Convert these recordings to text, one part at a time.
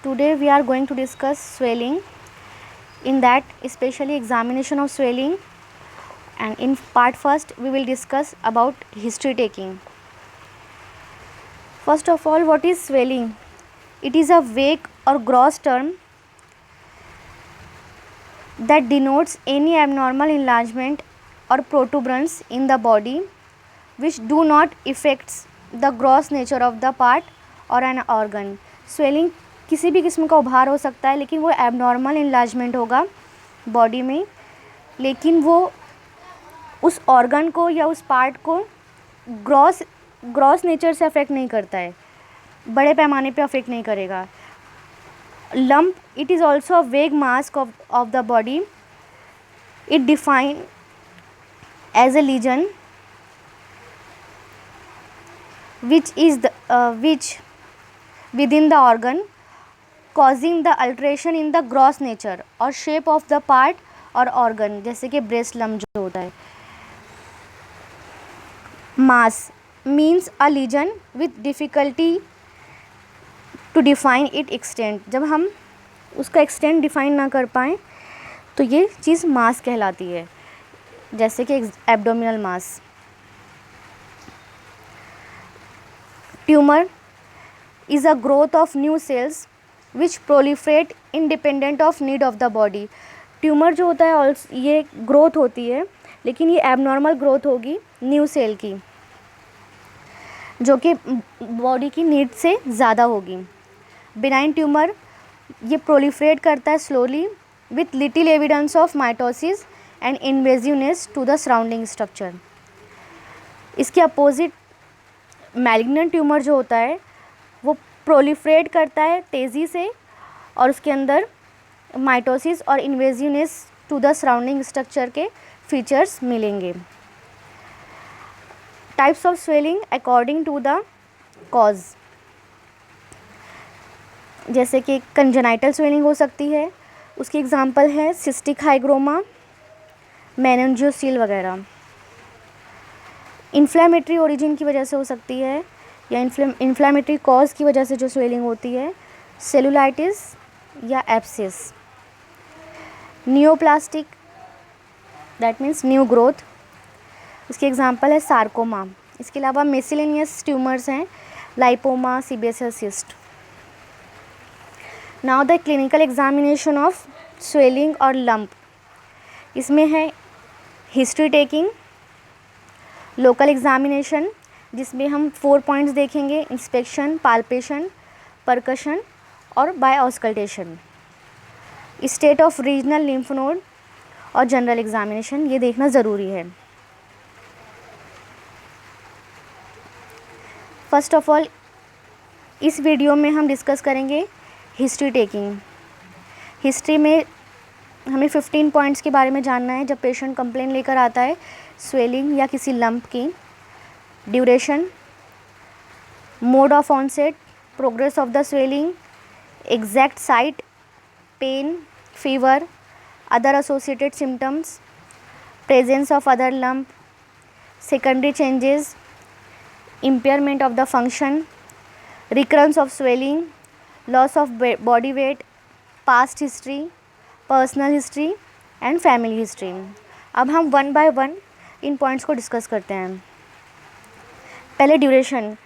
Today we are going to discuss swelling. In that, especially examination of swelling, and in part first we will discuss about history taking. First of all, what is swelling? It is a vague or gross term that denotes any abnormal enlargement or protuberance in the body which do not affects the gross nature of the part or an organ. Swelling किसी भी किस्म का उभार हो सकता है, लेकिन वो एबनॉर्मल इन्लार्जमेंट होगा बॉडी में, लेकिन वो उस ऑर्गन को या उस पार्ट को ग्रॉस नेचर से अफेक्ट नहीं करता है, बड़े पैमाने पे अफेक्ट नहीं करेगा. Lump, it is also a vague mass of the body. It define as a lesion which within the organ causing the alteration in the gross nature or shape of the part or organ, जैसे कि breast lump जो होता है. मास means a lesion with difficulty to define its extent. जब हम उसका extent define ना कर पाएँ तो ये चीज़ मास कहलाती है, जैसे कि abdominal mass. Tumor is a growth of new cells which proliferate independent of need of the body. Tumour जो होता है ये ग्रोथ होती है, लेकिन ये एबनॉर्मल ग्रोथ होगी न्यू सेल की, जो कि बॉडी की नीड से ज़्यादा होगी. बिनाइन ट्यूमर ये प्रोलिफरेट करता है slowly with little evidence of mitosis and invasiveness to the surrounding structure. इसके अपोजिट मैलिग्नेंट ट्यूमर जो होता है वो प्रोलिफरेट करता है तेज़ी से और उसके अंदर माइटोसिस और invasiveness to the surrounding structure के फीचर्स मिलेंगे. Types of swelling according to the cause, जैसे कि कंजेनाइटल स्वेलिंग हो सकती है, उसकी एग्जांपल है सिस्टिक हाइग्रोमा, मेनिंजियोसील वगैरह. इन्फ्लेमेटरी ओरिजिन की वजह से हो सकती है या इन्फ्लेमेटरी कॉज की वजह से जो स्वेलिंग होती है, सेलुलाइटिस या abscess. Neoplastic, that means new growth, उसकी एग्जांपल है सार्कोमा. इसके अलावा मिसलेनियस ट्यूमर्स हैं, lipoma, sebaceous cyst. Now the clinical examination of swelling और लंप. इसमें है हिस्ट्री टेकिंग, लोकल एग्जामिनेशन जिसमें हम 4 पॉइंट्स देखेंगे, इंस्पेक्शन, पाल्पेशन, परकशन और by auscultation. State of regional lymph node और जनरल एग्जामिनेशन, ये देखना ज़रूरी है. फर्स्ट ऑफ ऑल इस वीडियो में हम डिस्कस करेंगे हिस्ट्री टेकिंग. हिस्ट्री में हमें 15 पॉइंट्स के बारे में जानना है. जब पेशेंट कंप्लेन लेकर आता है स्वेलिंग या किसी लंप की, duration, mode of onset, progress of the swelling, exact site, pain, fever, other associated symptoms, presence of other lump, secondary changes, impairment of the function, recurrence of swelling, loss of body weight, past history, personal history and family history. अब हम one by one इन points को discuss करते हैं. पहले duration.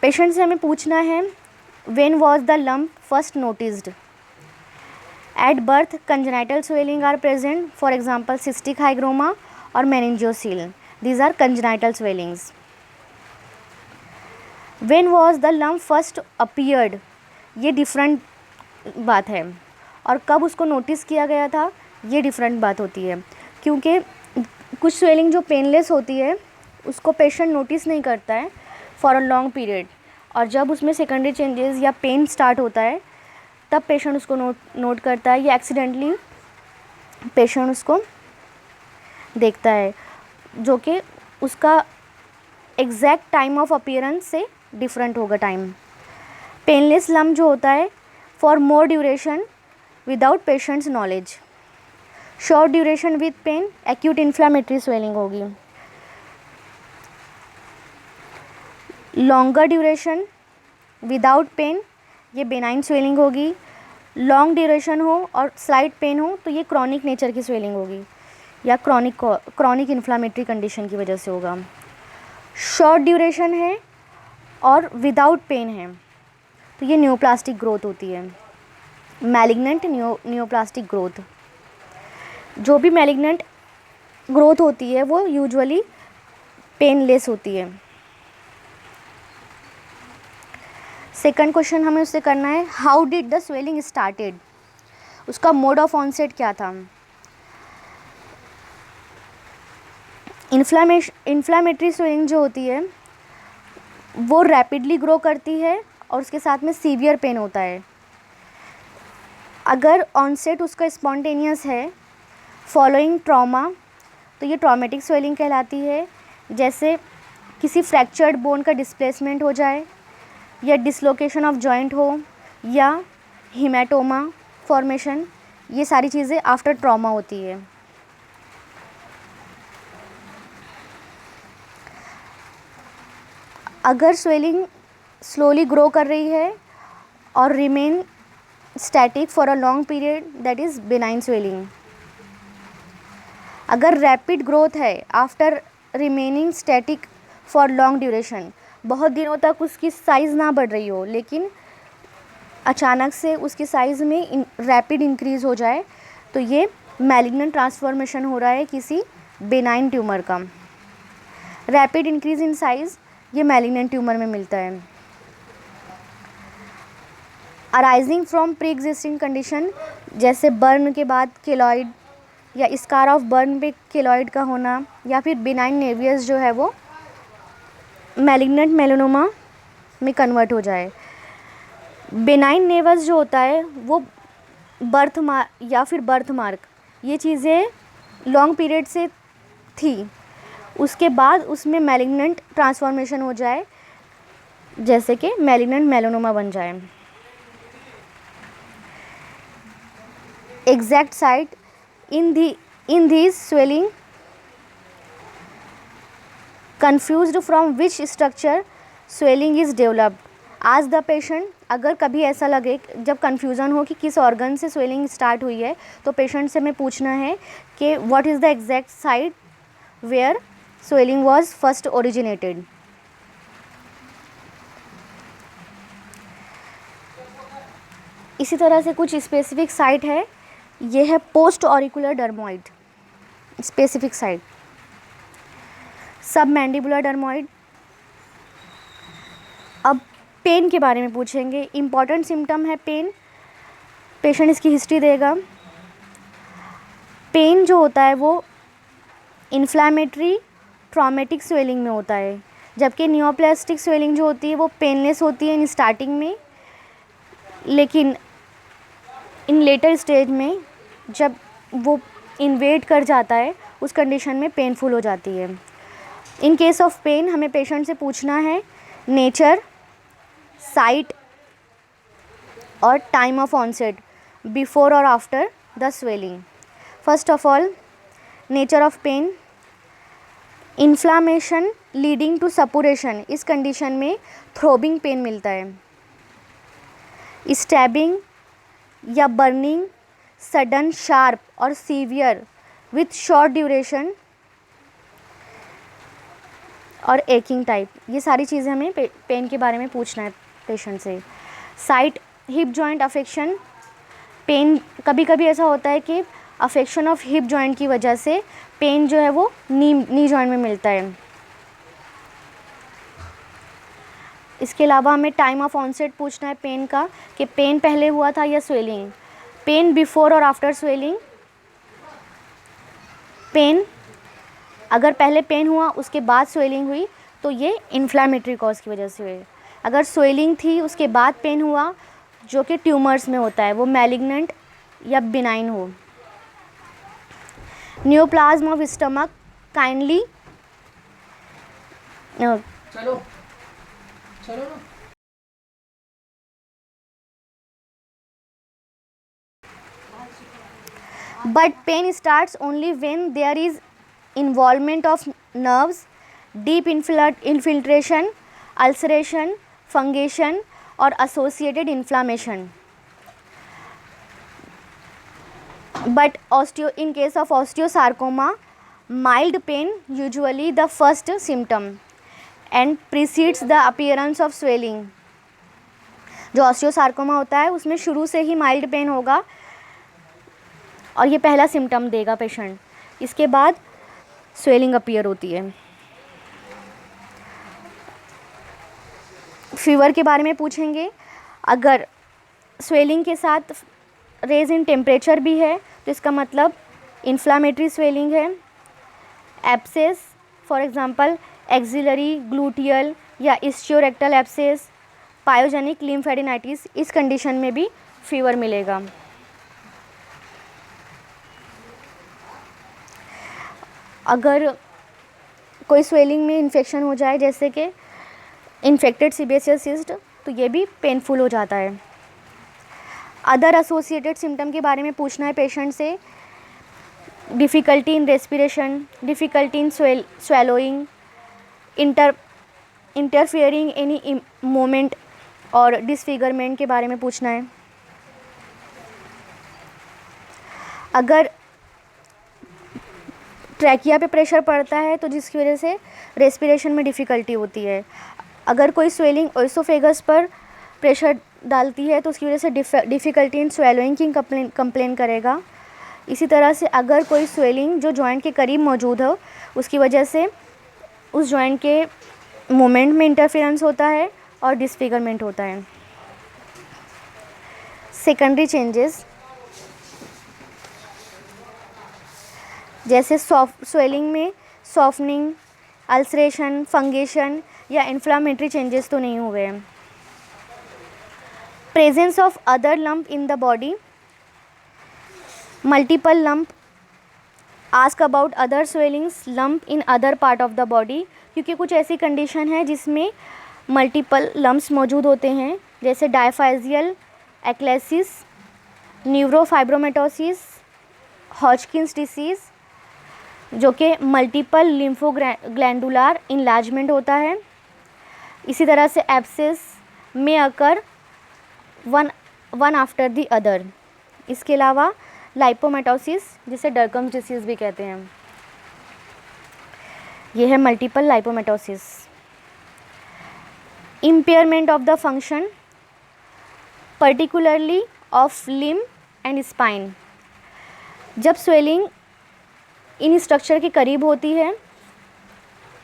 Patient से हमें पूछना है when was the lump first noticed. At birth congenital swelling are present, for example cystic hygroma और meningocele, these are congenital swellings. When was the lump first appeared, ये डिफरेंट बात है, और कब उसको नोटिस किया गया था ये डिफरेंट बात होती है. क्योंकि कुछ स्वेलिंग जो पेनलेस होती है उसको पेशेंट नोटिस नहीं करता है फॉर अ लॉन्ग पीरियड, और जब उसमें सेकेंडरी चेंजेस या पेन स्टार्ट होता है तब पेशेंट उसको नोट करता है, या एक्सीडेंटली पेशेंट उसको देखता है, जो कि उसका एग्जैक्ट टाइम ऑफ अपीयरेंस से डिफरेंट होगा टाइम. पेनलेस लम्प जो होता है for more duration without patient's knowledge. Short duration with pain, acute inflammatory swelling होगी. लॉन्गर ड्यूरेशन विदाउट पेन, ये बेनाइन स्वेलिंग होगी। लॉन्ग ड्यूरेशन हो और स्लाइट पेन हो तो ये क्रॉनिक नेचर की स्वेलिंग होगी या क्रॉनिक इन्फ्लामेटरी कंडीशन की वजह से होगा। शॉर्ट ड्यूरेशन है और विदाउट पेन है तो ये न्यूप्लास्टिक ग्रोथ होती है, मैलिग्नेंट न्यूप्लास्टिक ग्रोथ। जो भी मैलिग्नेंट ग्रोथ होती है वो यूजुअली पेनलेस होती है। सेकंड क्वेश्चन हमें उससे करना है, how did the swelling started, उसका मोड ऑफ ऑनसेट क्या था। इन्फ्लामेटरी स्वेलिंग जो होती है वो रैपिडली ग्रो करती है और उसके साथ में सीवियर पेन होता है। अगर ऑनसेट उसका स्पॉन्टेनियस है फॉलोइंग ट्रॉमा तो ये ट्रॉमेटिक स्वेलिंग कहलाती है, जैसे किसी फ्रैक्चर्ड बोन का डिस्प्लेसमेंट हो जाए या डिसलोकेशन ऑफ जॉइंट हो या हीमेटोमा फॉर्मेशन, ये सारी चीज़ें आफ्टर ट्रॉमा होती है। अगर स्वेलिंग स्लोली ग्रो कर रही है और remain static for a long period, that is benign swelling. अगर रैपिड ग्रोथ है after remaining static for long duration, बहुत दिनों तक उसकी साइज़ ना बढ़ रही हो लेकिन अचानक से उसकी साइज़ में रैपिड इंक्रीज़ हो जाए तो ये मैलिग्नेंट ट्रांसफॉर्मेशन हो रहा है किसी बेनाइन ट्यूमर का। रैपिड इंक्रीज़ इन साइज़ ये मैलिग्नेंट ट्यूमर में मिलता है। Arising from pre existing condition, जैसे बर्न के बाद केलॉइड या स्कार ऑफ बर्न पे केलॉइड का होना, या फिर बेनाइन नेवियस जो है वो मैलिग्नेंट मेलानोमा में कन्वर्ट हो जाए। बेनाइन नेवस जो होता है वो बर्थ मार्क ये चीज़ें लॉन्ग पीरियड से थी, उसके बाद उसमें मैलिग्नेंट ट्रांसफॉर्मेशन हो जाए जैसे कि मैलिग्नेंट मेलानोमा बन जाए। Exact site in these swelling confused from which structure swelling is developed, ask the patient। अगर कभी ऐसा लगे जब कन्फ्यूज़न हो कि किस ऑर्गन से स्वेलिंग स्टार्ट हुई है तो पेशेंट से हमें पूछना है कि what is the exact site where swelling was first originated. इसी तरह से कुछ स्पेसिफिक साइट है, ये है post auricular dermoid specific site, submandibular dermoid. अब पेन के बारे में पूछेंगे, इम्पॉर्टेंट सिम्टम है पेन, पेशेंट इसकी हिस्ट्री देगा। पेन जो होता है वो इन्फ्लामेटरी ट्रॉमेटिक स्वेलिंग में होता है, जबकि न्यूप्लास्टिक स्वेलिंग जो होती है वो पेनलेस होती है इन स्टार्टिंग में, लेकिन इन लेटर स्टेज में जब वो इन्वेड कर जाता है उस कंडीशन में पेनफुल हो जाती है। इन केस ऑफ पेन हमें पेशेंट से पूछना है नेचर, साइट और टाइम ऑफ ऑनसेट बिफोर और after the swelling. First of all nature of pain, inflammation leading to suppuration, इस कंडीशन में थ्रोबिंग पेन मिलता है। स्टैबिंग या बर्निंग, सडन शार्प और सीवियर विथ शॉर्ट ड्यूरेशन और एकिंग टाइप, ये सारी चीज़ें हमें पेन के बारे में पूछना है पेशेंट से। Site, hip joint affection, pain कभी कभी ऐसा होता है कि अफेक्शन ऑफ हिप जॉइंट की वजह से पेन जो है वो नी जॉइंट में मिलता है। इसके अलावा हमें टाइम ऑफ ऑनसेट पूछना है पेन का, कि पेन पहले हुआ था या स्वेलिंग, पेन बिफोर और आफ्टर स्वेलिंग। पेन अगर पहले पेन हुआ उसके बाद स्वेलिंग हुई तो ये इन्फ्लामेटरी कॉज की वजह से हुई। अगर स्वेलिंग थी उसके बाद पेन हुआ जो कि ट्यूमर्स में होता है, वो मैलिग्नेंट या बिनाइन हो। न्यूप्लाज्म ऑफ स्टमक काइंडली चलो but pain starts only when there is involvement of nerves, deep infiltration, ulceration, fungation और associated inflammation. But in case of osteosarcoma, mild pain usually the first symptom and precedes the appearance of swelling. जो osteosarcoma होता है उसमें शुरू से ही mild pen होगा और ये पहला सिम्टम देगा पेशेंट, इसके बाद स्वेलिंग अपीयर होती है. फीवर के बारे में पूछेंगे. अगर स्वेलिंग के साथ रेज इन टेम्परेचर भी है तो इसका मतलब इन्फ्लामेटरी स्वेलिंग है. Abscess for example axillary, gluteal या इस्चियोरेक्टल एब्सेस, पायोजेनिक लिम्फेडिनाइटिस, इस कंडीशन में भी फीवर मिलेगा. अगर कोई स्वेलिंग में इन्फेक्शन हो जाए जैसे कि इन्फेक्टेड सीबेसियस सिस्ट, तो ये भी पेनफुल हो जाता है. अदर एसोसिएटेड सिम्टम के बारे में पूछना है पेशेंट से. Difficulty in respiration, difficulty in swallowing, interfering any moment और डिसफिगरमेंट के बारे में पूछना है. अगर ट्रैकिया पे प्रेशर पड़ता है तो जिसकी वजह से रेस्पिरेशन में डिफ़िकल्टी होती है. अगर कोई स्वेलिंग ओइसोफेगस पर प्रेशर डालती है तो उसकी वजह से डिफ़िकल्टी इन स्वेलोइंग की कंप्लेन करेगा. इसी तरह से अगर कोई स्वेलिंग जो जॉइंट के करीब मौजूद हो उसकी वजह से उस जॉइंट के मूवमेंट में इंटरफेरेंस होता है और डिसफिगरमेंट होता है. सेकेंडरी चेंजेस जैसे स्वेलिंग में सॉफ्टनिंग, अल्सरेशन, फंगेशन या इन्फ्लामेटरी चेंजेस तो नहीं हुए हैं. Presence of other lump in the body, multiple lump. Ask about other swellings lump in other part of the body, क्योंकि कुछ ऐसी कंडीशन है जिसमें मल्टीपल लंप्स मौजूद होते हैं जैसे डायफाइजियल एक्लेसिस, न्यूरोफाइब्रोमेटोसिस, हॉजकिंस डिसीज़, जो कि मल्टीपल लिम्फोग्लैंडुलर इनलार्जमेंट होता है. इसी तरह से एब्सेस में अकर वन आफ्टर द अदर. इसके अलावा लाइपोमेटोसिस, जिसे डरकम्स डिसीज़ भी कहते हैं, यह है multiple lipomatosis. Impairment of the function particularly of limb and spine. जब स्वेलिंग इन स्ट्रक्चर के करीब होती है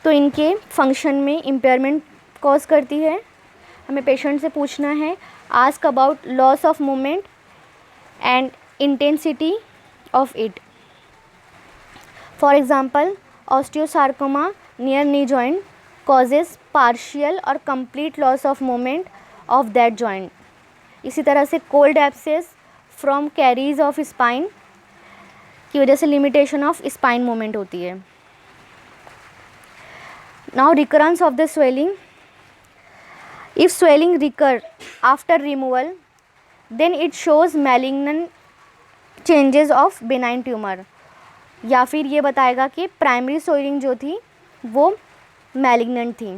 तो इनके फंक्शन में इम्पेयरमेंट कॉज करती है. हमें पेशेंट से पूछना है ask about loss of movement and intensity of it. For example osteosarcoma near knee joint causes partial और complete loss of movement of that joint. इसी तरह से cold abscess from caries of spine की वजह से लिमिटेशन ऑफ स्पाइन मूवमेंट होती है. Now recurrence of the swelling. If swelling recur after removal then it shows malignant changes of benign tumour, या फिर ये बताएगा कि प्राइमरी स्वेलिंग जो थी वो मैलिग्नेंट थी.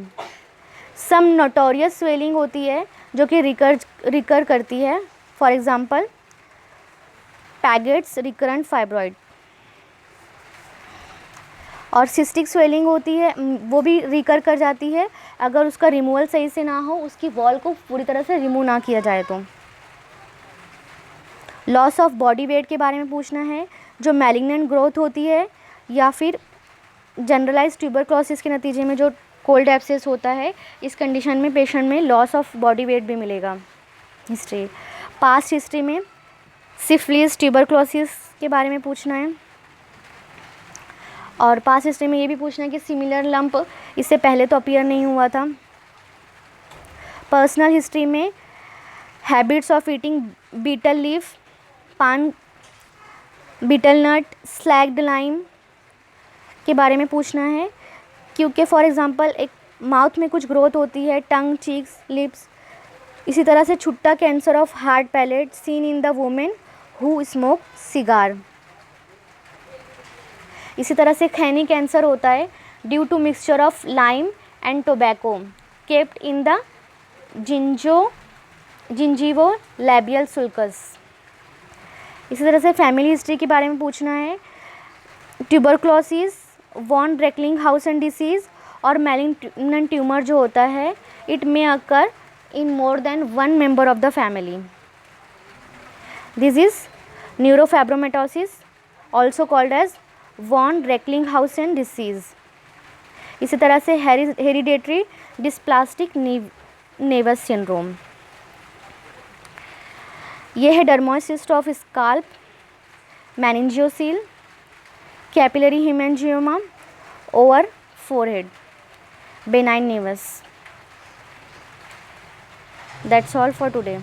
सम नोटोरियस स्वेलिंग होती है जो कि रिकर करती है. For example Paget's recurrent fibroid. और सिस्टिक स्वेलिंग होती है, वो भी रिकर कर जाती है अगर उसका रिमूवल सही से ना हो, उसकी वॉल को पूरी तरह से रिमूव ना किया जाए तो. लॉस ऑफ बॉडी वेट के बारे में पूछना है, जो मैलिग्नेंट ग्रोथ होती है या फिर जनरलाइज ट्यूबरक्लोसिस के नतीजे में जो कोल्ड एब्सेस होता है, इस कंडीशन में पेशेंट में लॉस ऑफ बॉडी वेट भी मिलेगा. हिस्ट्री, पास्ट हिस्ट्री में सिफिलिस, ट्यूबरक्लोसिस के बारे में पूछना है. और पास्ट हिस्ट्री में ये भी पूछना है कि सिमिलर लंप इससे पहले तो अपीयर नहीं हुआ था. पर्सनल हिस्ट्री में habits of eating betel leaf, पान, बीटल नट, स्लैग्ड लाइम के बारे में पूछना है, क्योंकि फॉर एग्जांपल एक माउथ में कुछ ग्रोथ होती है, टंग, चीक्स, लिप्स. इसी तरह से chutta cancer of hard palate seen in the women who smoke cigar. इसी तरह से खैनी कैंसर होता है due to mixture of lime and tobacco kept in the gingivolabial sulcus. इसी तरह से फैमिली हिस्ट्री के बारे में पूछना है। ट्यूबरक्लोसिस, वॉन ब्रेकलिंगहाउसन डिसीज़ और मैलिग्नेंट ट्यूमर जो होता है, it may occur in more than one member of the family. This is neurofibromatosis, also called as von Recklinghausen disease. इसी तरह से हेरिडेटरी डिस्प्लास्टिक नेवस सिंड्रोम। यह है dermoid cyst of scalp, meningocele, capillary haemangioma over forehead, benign nevus. That's all for today.